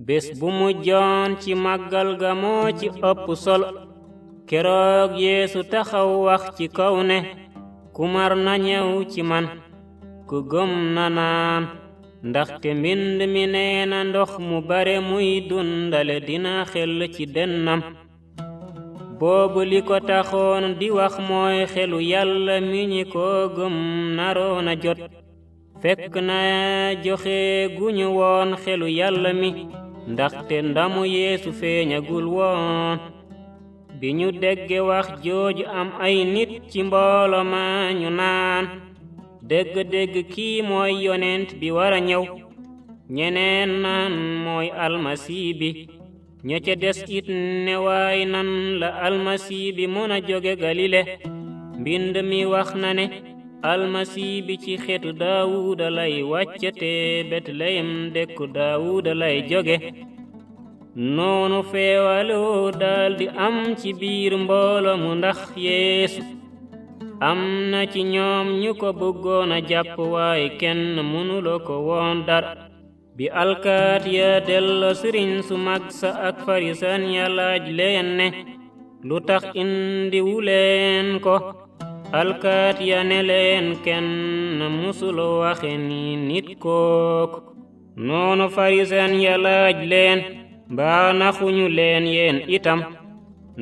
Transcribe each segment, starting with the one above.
bés bu mujjoon ci màggal ga moo ci ëpp solo keroog Yeesu taxaw wax ci kaw ne ku mar na ñëw ci man ku gëm na naan ndaxte mbind mi nee na ndox mu bare muy dundale dina xel ci dennam boobu li ko taxoon di wax mooy xelu Yàlla mi ñi ko gëm naroona jot fekk na joxe guñu woon xelu Yàlla mi ndaxte ndamu Yeesu feeñagul woon bi ñu dégge wax jooju am ay nit ci mboolo ma ñu naan dégg kii mooy yonent bi wara ñëw ñeneen naan mooy almasi bi ña ca des it ne waay nan la almasi bi mën a jóge Galile mbind mi wax na ne almasi bi ci xeetu Daawuda lay wàccate Betleyem dekku Daawuda lay jóge noonu feewaloo daldi am ci biir mboolo mu ndax Yeesu am na ci ñoom ñu ko bëggoon a jàpp waaye kenn mënuloo ko woon dara bi alkaat ya dello sëriñ su mag sa ak farisan ya laaj leen ne lu tax indiwu leen ko alkaat ya ne leen kenn musulo waxe ni nit kooku noonu farisan ya laaj leen mbaa naxuñu leen yéen itam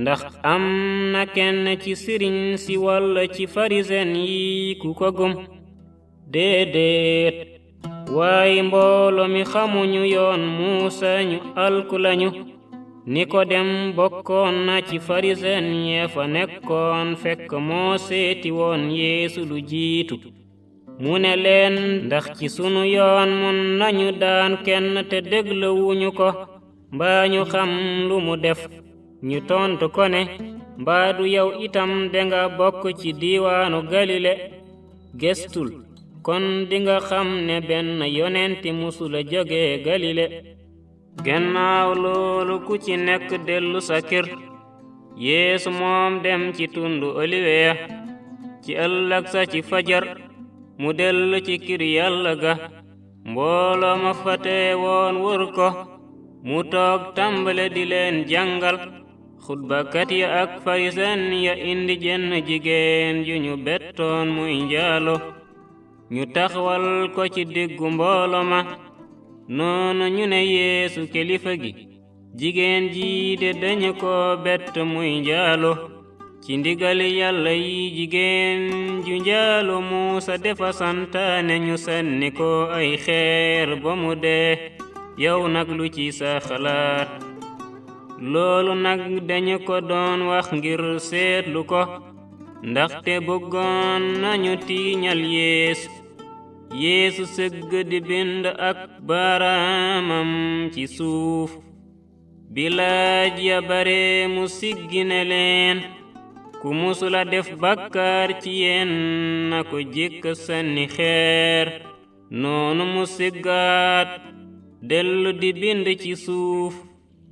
ndax am na kenn ci sëriñ si walla ci farisen yi ku ko gëm déedéet waaye mboolo mi xamuñu yoon Muusa ñu alku lañu Nikodem bokkoon na ci farisen yee fa nekkoon fekk moo seeti woon Yeesu lu jiitu mu ne leen ndax ci sunu yoon mun nañu daan kenn te dégluwuñu ko mbaa ñu xam lu mu def ñu tontu ko ne mbaa du yow itam denga bokk ci diiwaanu Galile gestul kon dinga xam ne benn yonenti musula jóge Galile gannaaw loolu ku ci nekk dellu sa kër Yeesu moom dem ci tundu Oliwe ci ëllëg sa ci fajar mu dellu ci kër Yàlla ga mbooloo ma fate woon wër ko mu toog tàmbale di leen jàngal xutbakat ya ak farisen ya indi jenn jigéen ju ñu bettoon muy njaalo ñu taxawal ko ci diggu mboolo ma noonu ñu ne Yeesu kilifa gi jigéen ji de dañu ko bett muy njaalo ci ndigali Yàlla yi jigéen ju njaalo Muusa defa santaane ñu sànni ko ay xeer ba mu dee yow nag lu ci sa xalaat loolu nag dañu ko doon wax ngir seetlu ko ndaxte bëggoon nañu tiiñal Yeesu sëgg di bind ak baaraamam ci suuf bi laaj ya bare mu siggi ne leen ku musula def bàkkaar ci yéen na ko jëkk sànni xeer noonu mu siggaat dellu di bind ci suuf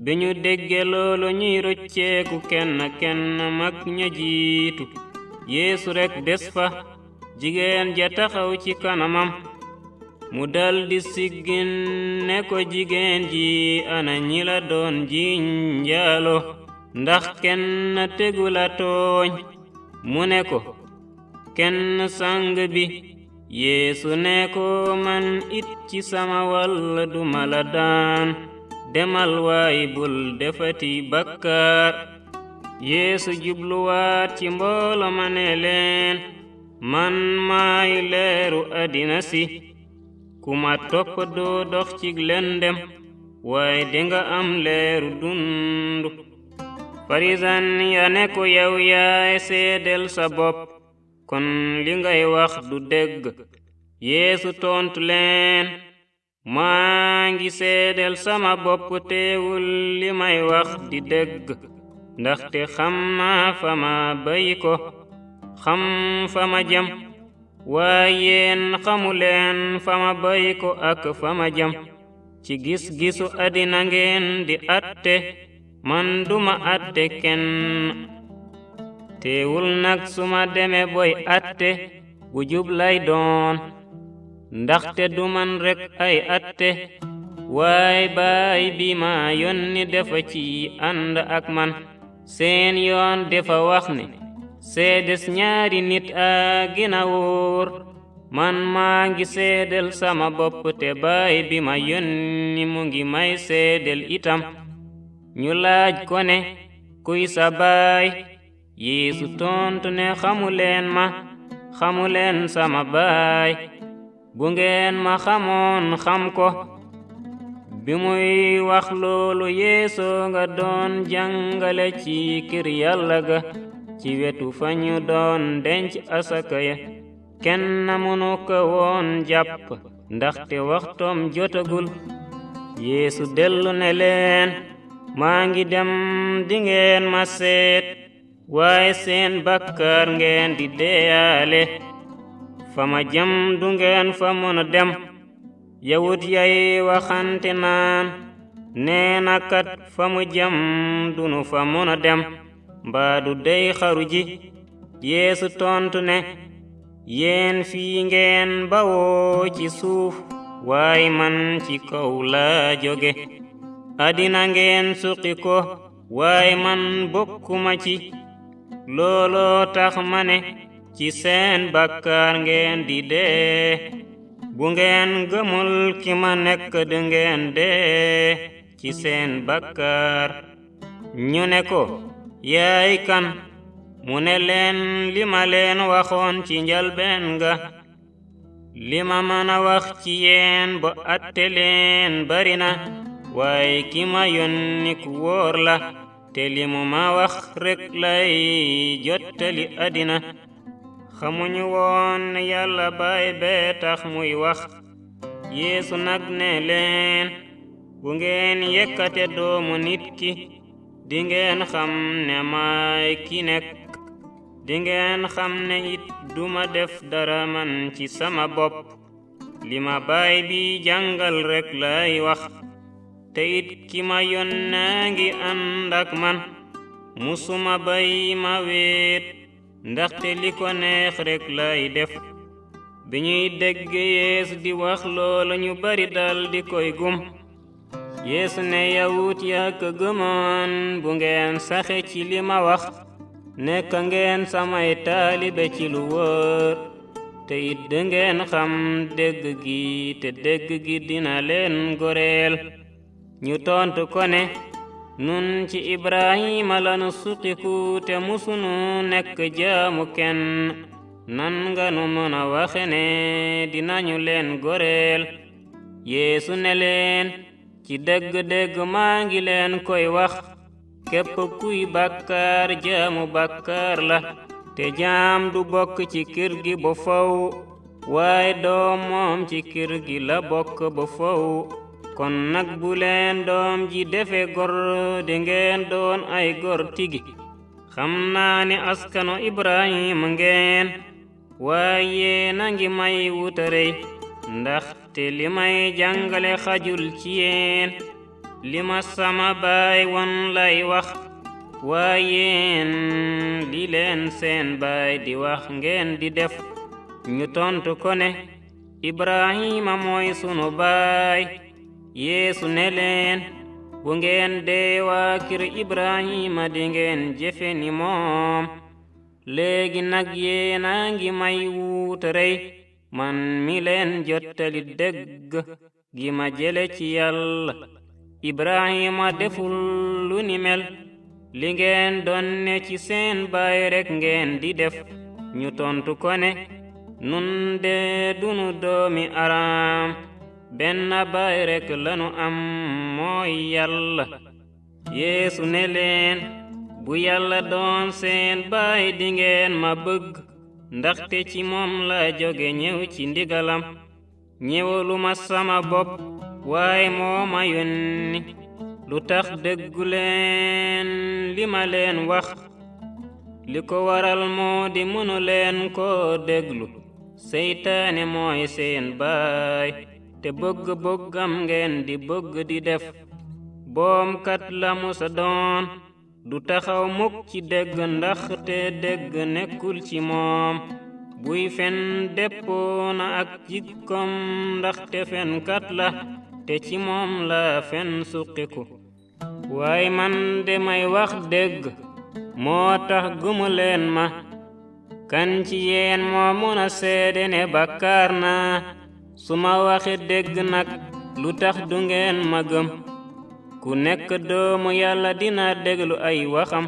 bi ñu dégge loolu ñuy rocceeku kenn mag ña jiitu Yeesu rekk des fa jigéen ja taxaw ci kanamam mu daldi siggin ne ko jigéen ji ana ñi la doon jiiñ njaalo ndax kenn tegu la tooñ mu ne ko kenn sang bi Yeesu ne ko man it ci sama wàll duma la daan demal waay bul defati bàkkaar Yeesu jubluwaat ci mboolo ma ne leen man maay leeru àddina si ku ma topp doo dox ci lëndëm waaye dinga am leeru dundu farisen ya ne ko yow yaay seedel sa bopp kon li ngay wax du dëgg Yeesu tontu leen maa ngi seedel sama bopp teewul li may wax di dëgg ndaxte xam naa fa ma bàyyi ko xam fa ma jëm waaye yéen xamuleen fa ma bàyyi ko ak fa ma jëm ci gis-gisu àddina ngeen di atte man duma atte kenn teewul nag suma deme boy atte bu jub lay doon ndaxte du man rek ay atte waay baay bi ma yónni dafa ci ànd ak man seen yoon dafa wax ne seedes ñaari nit a gina wóor man maa ngi seedel sama bopp te baay bi ma yónni mu ngi may seedel itam ñu laaj ko ne kuy sa baay Yeesu tontu ne xamuleen ma xamuleen sama baay bu ngeen ma xamoon xam ko bi muy wax loolu Yeesu nga doon jàngale ci kër Yàlla ga ci wetu fa ñu doon denc asaka ya kenn mënu ko woon jàpp ndaxte waxtoom jotagul Yeesu dellu ne leen maa ngi dem dingeen ma seet waaye seen bakkar ngeen di deeyaale fa ma jëm du ngeen fa mën a dem yawut yay waxante naan nee na kat fa mu jëm dunu fa mën a dem mbaa du dey xaru ji Yeesu tontu ne yéen fii ngeen bawoo ci suuf waaye man ci kaw laa jóge àddina ngeen suqi ko waaye man bokkuma ci looloo tax ma ne ci seen bakkar ngeen di dee bu ngeen gëmul ki ma nekk du ngeen dee ci seen bakkar ñu ne ko yaay kan mu ne leen li ma leen waxoon ci njalbeen ga li ma mën a wax ci yéen ba atte leen bari na waaye ki ma yónni ku wóor la te li mu ma wax rek lay jottali àddina xamuñu woon ne Yàlla baay bee tax muy wax Yeesu nag ne leen bu ngeen yekkate doomu nit ki dingeen xam ne maay ki nekk dingeen xam ne it duma def dara man ci sama bopp li ma baay bi jàngal rek lay wax te it ki ma yónnee ngi ànd ak man musuma bay ma weet ndaxte li ko neex rek lay def bi ñuy dégg Yeesu di wax loola ñu bari dal di koy gum Yeesu ne yawut yaa ko gëmoon bu ngeen saxe ci li ma wax nekk ngeen samay taalibe ci lu wóor te it dangeen xam dégg gi te dégg gi dina leen goreel ñu tontu ko ne nun ci Ibrahima lanu suqiku te musunu nekk jaamu kenn nan nga nu mën a waxe ne dinañu leen goreel Yeesu ne leen ci dëgg-dëgg maa ngi leen koy wax képp kuy bàkkaar jaamu bàkkaar la te jaam du bokk ci kër gi ba faw waaye doom moom ci kër gi la bokk ba faw kon nag bu leen doom ji defe gor dingeen doon ay gor tigi xam naa ne askanu Ibrahima ngeen waaye na ngi may wutarey ndaxte li may jàngale xajul ci yéen li ma sama baay won lay wax waayeen li leen seen baay di wax ngeen di def ñu tontu ko ne Ibrahima mooy sunu baay Yeesu ne leen bu ngeen dee waa kër Ibrahima di ngeen jëfe ni moom léegi nag yéena ngi may wuutarey man mi leen jottali dëgg gi ma jële ci Yàlla Ibrahima deful lu ni mel li ngeen doon ne ci seen baay rek ngeen di def ñu tontu ko ne nun de dunu doomi Aram benn baay rek lanu am mooy Yàlla Yeesu ne leen bu Yàlla doon seen baay dingeen ma bëgg ndaxte ci moom la jóge ñëw ci ndigalam ñëwaluma sama bopp waaye moo ma yónni lu tax dégguleen li ma leen wax li ko waral moo di mënu leen koo déglu seytaane mooy seen baay te bëgg-bëggam ngeen di bëgg di def boomkat la musa doon du taxaw mukk ci dégg ndaxte dégg nekkul ci moom buy fen déppoo na ak jikkoom ndaxte fenkat la te ci moom la fen suqiku waaye man de may wax dëgg moo tax gëmu leen ma kan ci yéen moo mun a seede ne bàkkaar naa su ma waxe dëgg nag lu tax du ngeen ma gëm ku nekk doomu yàlla dina déglu ay waxam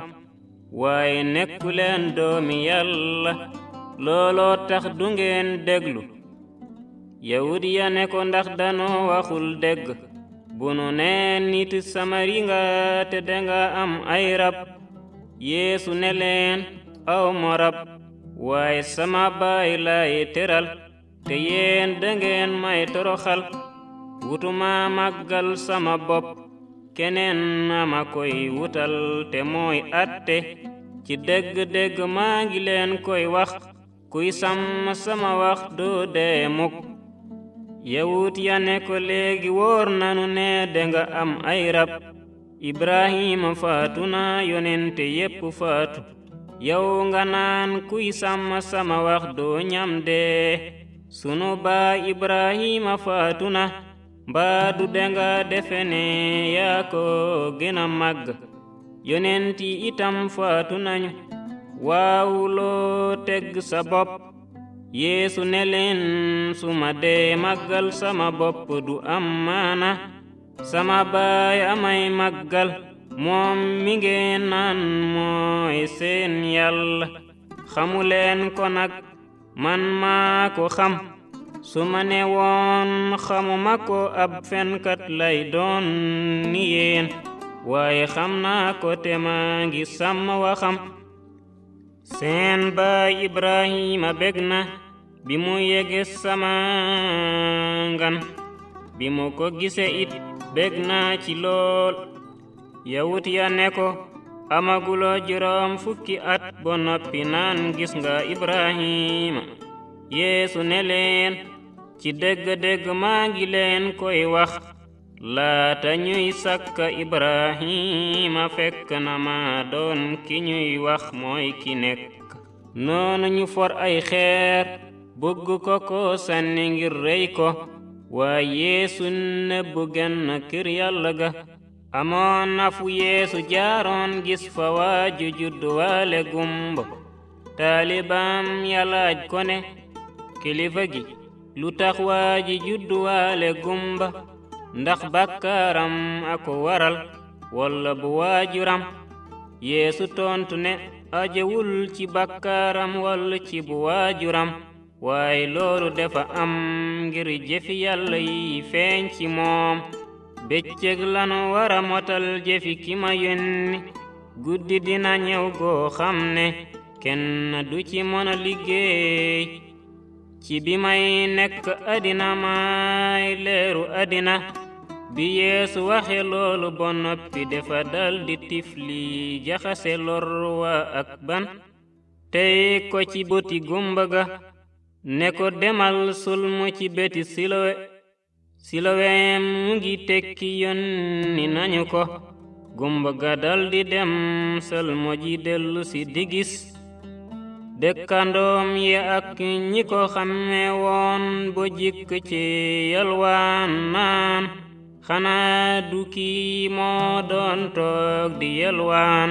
waaye nekku leen doomi yàlla looloo tax du ngeen déglu yawut ya ne ko ndax danoo waxul dëgg bu nu nee nit samari nga te danga am ay rab yeesu ne leen aw ma rab waaye sama baay laay teral te yéen dangeen may toroxal wutuma màggal sama bopp keneen ma koy wutal te mooy atte ci dëgg-dëgg maa ngi leen koy wax kuy sàmm sama wax doo dee mukk yawut ya ne ko léegi wóor nanu ne danga am ay rab ibrahima faatu na yonente yépp faatu yow nga naan kuy sàmm sama wax doo ñam dee sunu baay ibrahima faatu na mbaa du danga defe ne yaa ko gën a màgg yonent yi itam faatu nañu waaw loo tegg sa bopp yeesu ne leen su ma dee màggal sama bopp du am maana sama baay amay màggal moom mi ngeen naan mooy seen yàlla xamuleen ko nag man maa ko xam su ma ne woon xamuma ko ab fenkat lay doon ni yéen waaye xam naa ko te maa ngi sàmm waxam seen baay ibrahima bég na bi mu yege sama ngan bi mu ko gise it bég naa ci lool yawut ya ne ko amaguloo juróom fukki at ba noppi naan gis nga ibrahima yeesu ne leen ci dëgg-dëgg maa ngi leen koy wax laata ñuy sàkka ibrahima fekk na ma doon ki ñuy wax mooy ki nekk noonu ñu for ay xeer bëgg ko sànni ngir rey ko waaye yeesu nebbu genn kër yàlla ga amoon na fu yeesu jaaroon gis fa waaju juddu waale gumba taalibaam ya laaj ko ne kilifa gi lu tax waaji juddu waale gumba ndax bakkaaram ako waral walla bu waajuram yeesu tontu ne ajewul ci bakkaaram walla ci bu waajuram waaye loolu dafa am ngir jëfi yàlla yi feeñ ci moom bëccëg lanu wara motal jëfi ki ma yónni guddi dina ñëw goo xam ne kenn du ci mën a liggéey ci bi may nekk àddina may leeru àddina bi yeesu waxe loolu ba noppi dafa daldi tifli jaxase lor waa ak ban tey ko ci bëti gumba ga ne ko demal sulmu ci beti siloweem mu ngi tekki yónni nañu ko gumba ga daldi dem sulmu ji dellu si di gis dëkkandoom yi ak ñi ko xamme woon bo jikk ci yalwaan naan xanaa du kii moo doon toog di yalwaan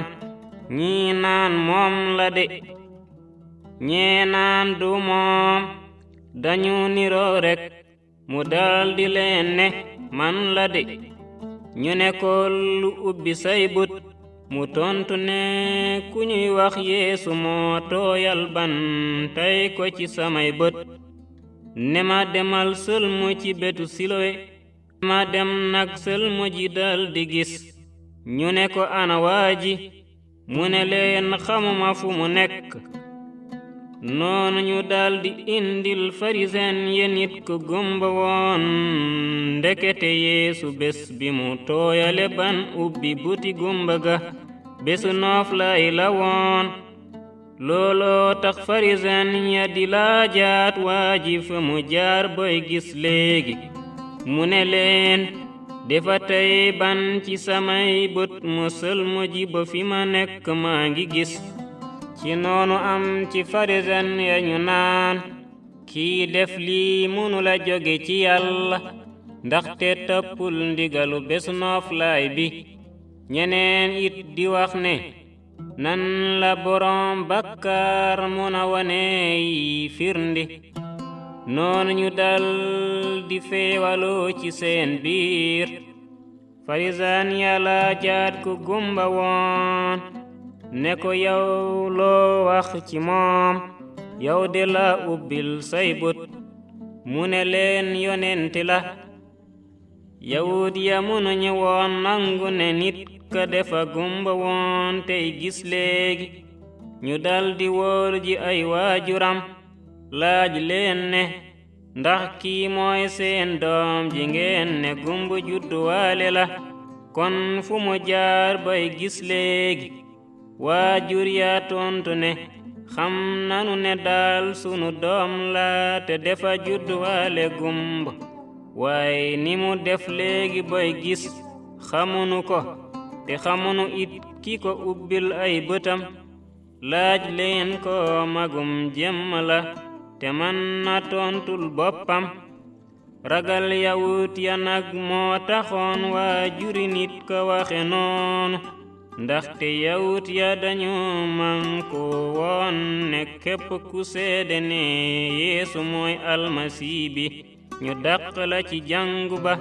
ñii naan moom la de ñee naan du moom dañu niroo rekk mu daldi leen ne man la de ñu ne ko lu ubbi say bët mu tontu ne ku ñuy wax yeesu moo tooyal ban tey ko ci samay bët ne ma demal sëlmu ci betu silowe ma dem nag sëlmu ji daldi gis ñu ne ko ana waaji mu ne leen xamuma fu mu nekk noonu ñu daldi indil farisen ye nit ko gumba woon ndekete yeesu bés bi mu tooyale ban ubbi buti gumba ga bésu nooflaay la woon looloo tax farisen ya di laajaat waaji fa mu jaar boy gis léegi mu ne leen defa tey ban ci samay bët mu sëlmu ji ba fi ma nekk maa ngi gis ci noonu am ci farisen ya ñu naan kii def lii mënu la jóge ci yàlla ndaxte toppul ndigalu bésu nooflaay bi ñeneen it di wax ne nan la boroom bàkkaar mun a wane yi firndi noonu ñu dal di feewaloo ci seen biir farisaan yàlla jaat ku gumba woon ne ko yow loo wax ci moom yow de la ubbil say bët mu ne leen yonenti la yawut ya mënuñu woon nangu ne nit ka defa gumba woon tey gis léegi ñu daldi wóor ji ay waajuram laaj leen ne ndax kii mooy seen doom ji ngeen ne gumba judduwaale la kon fu mu jaar bay gis léegi waajur ya tontu ne xam nanu ne daal sunu doom la te defa judduwaale gumba waaye ni mu def léegi bay gis xamunu ko te xamunu it ki ko ubbil ay bëtam laaj leen ko magum jëmm la te man na tontul boppam ragal yawut ya nag moo taxoon waajuri nit ko waxe noonu ndaxte yawut ya dañu man ko woon ne képp ku seede ne Yeesu mooy almasi bi ñu dàq la ci jàngu ba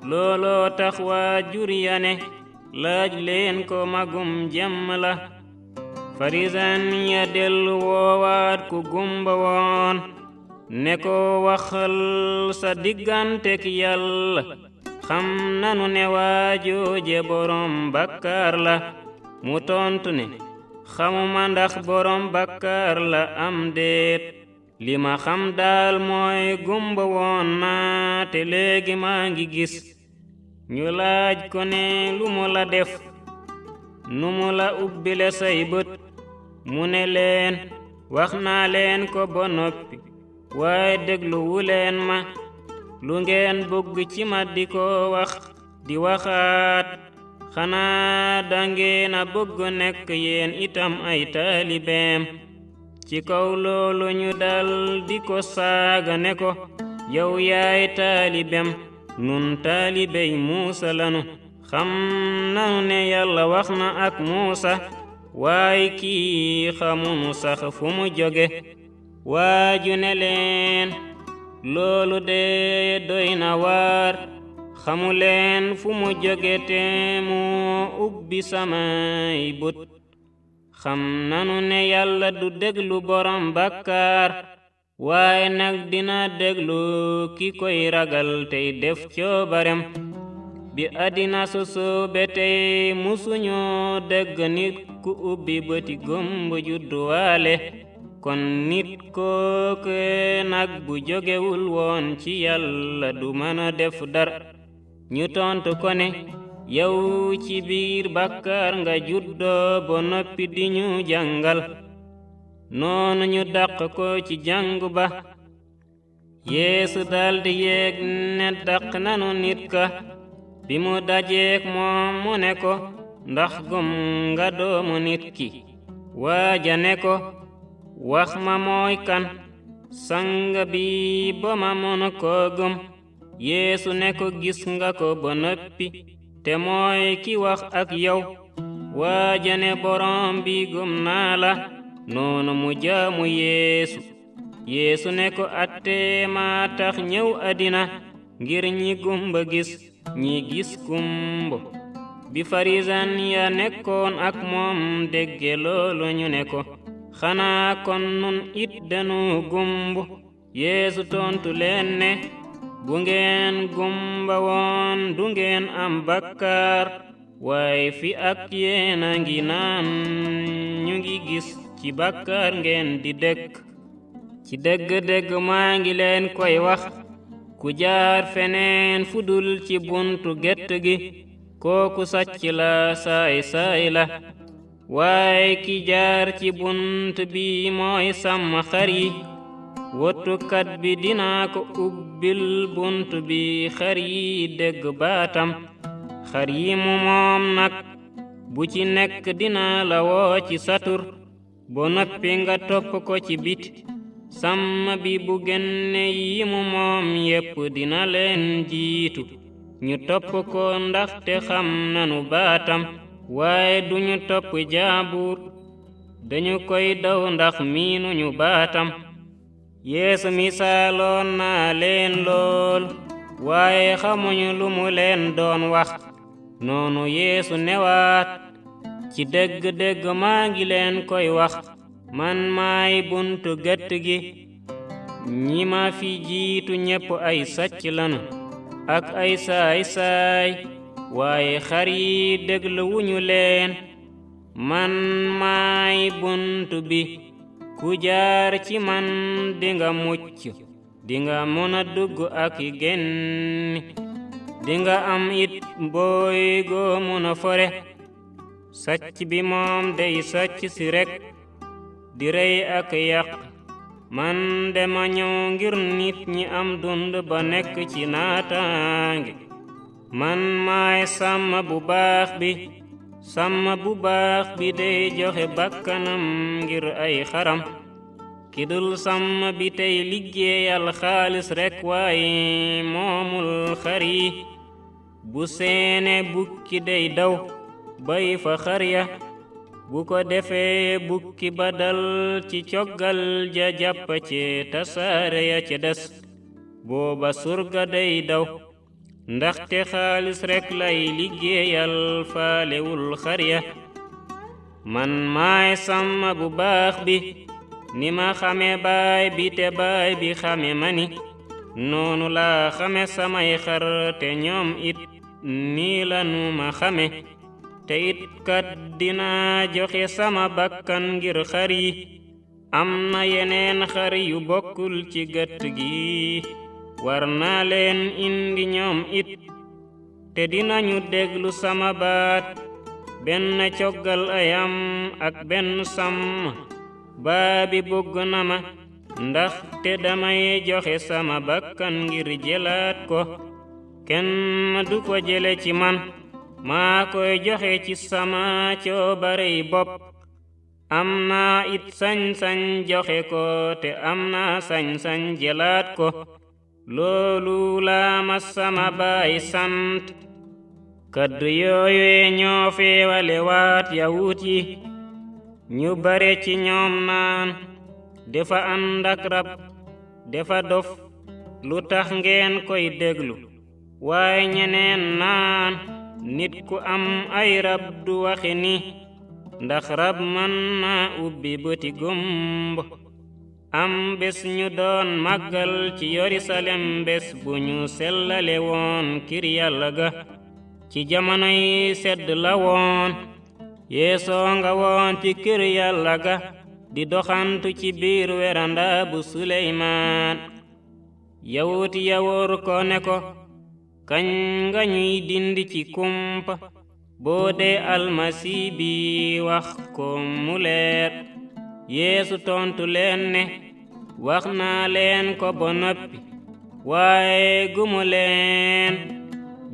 looloo tax waajur ya ne laaj leen ko magum jëmm la farisaan ya dellu woowaat ku gumba woon ne ko waxal sa diggantek Yàlla xam nanu ne waajooje borom bàkkaar la mu tontu ne xamuma ndax borom bàkkaar la am déet li ma xam daal mooy gumba woon naa te léegi maa ngi gis ñu laaj ko ne lu mu la def nu mu la ubbile say bët mu ne leen wax naa leen ko ba noppi waaye dégluwu leen ma lu ngeen bëgg ci ma di ko wax di waxaat xanaa dangeena bëgg nekk yéen itam ay taalibeem ci kaw loolu ñu dal di ko saaga ne ko yow yaay taalibem nun taalibey Muusa lanu xam nanu ne Yàlla wax na ak Muusa waaye kii xamunu sax fu mu jóge waaju ne leen loolu de doy na waar xamu leen fu mu jóge te mu ubbi samay bët xam nanu ne Yàlla du déglu borom bàkkaar waaye nag dina déglu ki koy ragal tey def coobarem bi àddina sosoo be tey musuñu dégg nit ku ubbi bëti gumba judduwaale kon nit kooke nag bu jógewul woon ci Yàlla du mën a def dara ñu tontu ko ne yow ci biir bàkkaar nga juddoo ba noppi di ñu jàngal noonu ñu dàq ko ci jàngu ba Yeesu daldi yéeg ne dàq nanu nit ka bi mu dajeek moom mu ne ko ndax gëm nga doomu nit ki waaja ne ko wax ma mooy kan sang bi ba ma mën koo gëm Yeesu ne ko gis nga ko ba noppi te mooy ki wax ak yow waaja ne borom bi gëm naa la noonu mu jaamu Yeesu ne ko attee maa tax ñëw àddina ngir ñi gumba gis ñi gis gumba bi farisaan ya nekkoon ak moom dégge loolu ñu ne ko xanaa kon nun it danu gumba Yeesu tontu leen ne bu ngeen gumba woon du ngeen am bàkkaar waaye fi ak yéena ngi naan ñu ngi gis ci bàkkaar ngeen di dëkk ci dëgg-dëgg maa ngi leen koy wax ku jaar feneen fudul ci buntu gétt gi kooku sàcc la saay la waaye ki jaar ci bunt bi mooy sàmm xar yi wottukat bi dinaa ko ubbil bunt bi xar yi dégg baatam xar yi mu moom nag bu ci nekk dinaa la woo ci satur ba noppi nga topp ko ci biti sàmm bi bu génne yi mu moom yépp dina leen jiitu ñu topp ko ndaxte xam nanu baatam waaye duñu topp jaabur dañu koy daw ndax miinuñu baatam Yeesu misaaloon na leen lool waaye xamuñu lu mu leen doon wax noonu Yeesu newaat ci dëgg-dëgg maa ngi leen koy wax man maay buntu gétt gi ñi ma fi jiitu ñépp ay sàcc lanu ak ay saay-saay waaye xar yi dégluwuñu leen man maay buntu bi ku jaar ci man dinga mucc dinga mën a dugg ak génn dinga am it mbooy goo mën a fore sàcc bi moom day sàcc si rekk di rey ak yàq man dama ñëw ngir nit ñi am dund ba nekk ci naataange man maay sàmm bu baax bi sàmm bu baax bi day joxe bakkanam ngir ay xaram ki dul sàmm bi tey liggéeyal xaalis rekk waaye moomul xar yi bu seene bukki day daw bay fa xar ya bu ko defee bukki ba dal ci coggal ja jàpp ci tasaare ya ca des booba surga day daw ndaxte xaalis rekk lay liggéeyal faalewul xar ya man maay sàmm bu baax bi ni ma xame baay bi te baay bi xame mani noonu laa xame samay xar te ñoom it nii lanu ma xame te it kat dinaa joxe sama bakkan ngir xar yi am na yeneen xar yu bokkul ci gétt gi war naa leen indi ñoom it te dinañu déglu sama baat benn coggal ayam ak benn sàmm baa bi bëgg na ma ndax te damay joxe sama bakkan ngir jëlaat ko kenn du ko jële ci man maa koy joxe ci sama coobarey bopp am naa it sañ-sañ joxe ko te am naa sañ-sañ jëlaat ko loolu laa ma sama baay sant kaddu yooyu ñoo feewale waat yawut yi ñu bare ci ñoom naan dafa ànd ak rab dafa dof lu tax ngeen koy déglu waaye ñeneen naan nit ku am ay rab du waxe ni ndax rab mën na ubbi bëti gumba am bés ñu doon màggal ci Yerusalem bés bu ñu sellale woon kir Yàlla ga ci jamonoy sedd la woon Yeesoo nga woon ci kër Yàlla ga di doxantu ci biir weranda bu Suleymaan yawut ya wóor ko ne ko kañ nga ñuy dindi ci kumpa boo dee almasi bi wax ko mu leer Yeesu tontu leen ne wax naa leen ko ba noppi waaye gumu leen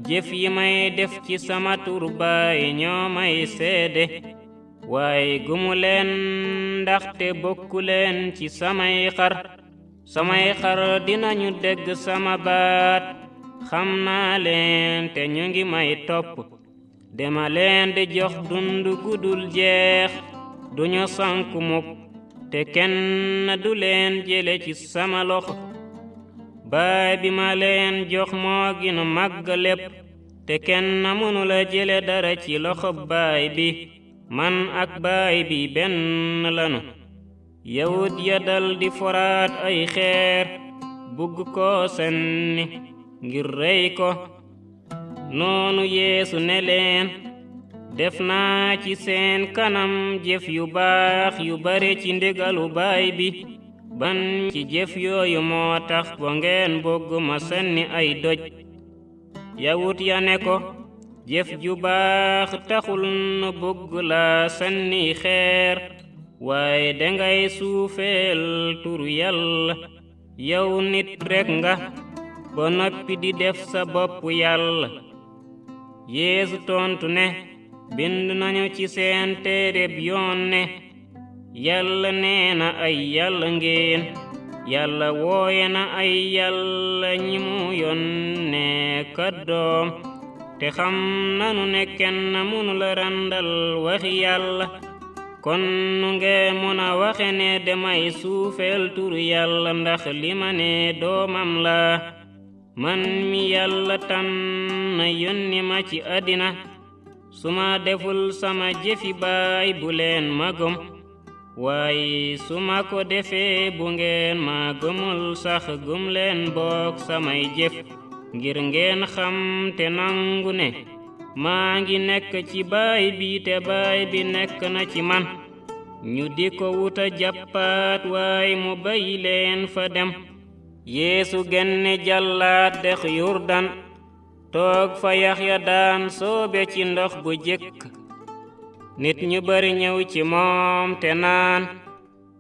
jëf yi may def ci sama tur baay ñoo may seede waaye gumu leen ndaxte bokku leen ci samay xar dinañu dégg sama baat xam naa leen te ñu ngi may topp dema leen di jox dund gudul jeex duñu sanku mukk te kenn du leen jële ci sama loxo baay bi ma leen jox moo gën a màgg lépp te kenn mënu la jële dara ci loxo baay bi man ak baay bi benn lanu yawut ya dal di foraat ay xeer bugg ko senni ngir rey ko noonu Yeesu ne leen def naa ci seen kanam jëf yu baax yu bare ci ndigalu baay bi ban ci jëf yooyu moo tax ba ngeen bëgg ma sànni ay doj yawut ya ne ko jëf ju baax taxul nu bëgg la sànni xeer waaye dangay suufeel turu Yàlla yow nit rekk nga ba noppi di def sa bopp Yàlla Yeesu tontu ne bind nañu ci seen téereb yoon ne Yàlla nee na ay yàlla ngeen yàlla wooye na ay yàlla ñi mu yónnee kàddoom te xam nanu ne kenn mënu la randal waxi yàlla kon nu nge mën a waxe ne damay suufeel turu yàlla ndax li ma ne doomam la man mi yàlla tànn yónni ma ci àddina su ma deful sama jëfi baay bu leen ma gëm waaye su ma ko defee bu ngeen ma gëmul sax gëm leen bokk samay jëf ngir ngeen xam te nangu ne maa ngi nekk ci baay bi te baay bi nekk na ci man ñu di ko wuta jàppaat waaye mu bàyyi leen fa dem Yeesu génne jàllaat dex Yurdan toog fa Yaxya daan soobe ci ndox bu jëkk nit ñu bari ñëw ci moom te naan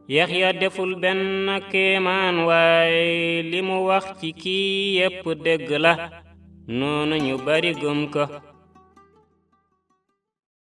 Yaxya deful benn kéemaan waaye li mu wax ci kii yépp dëgg la noonu ñu bari gëm ko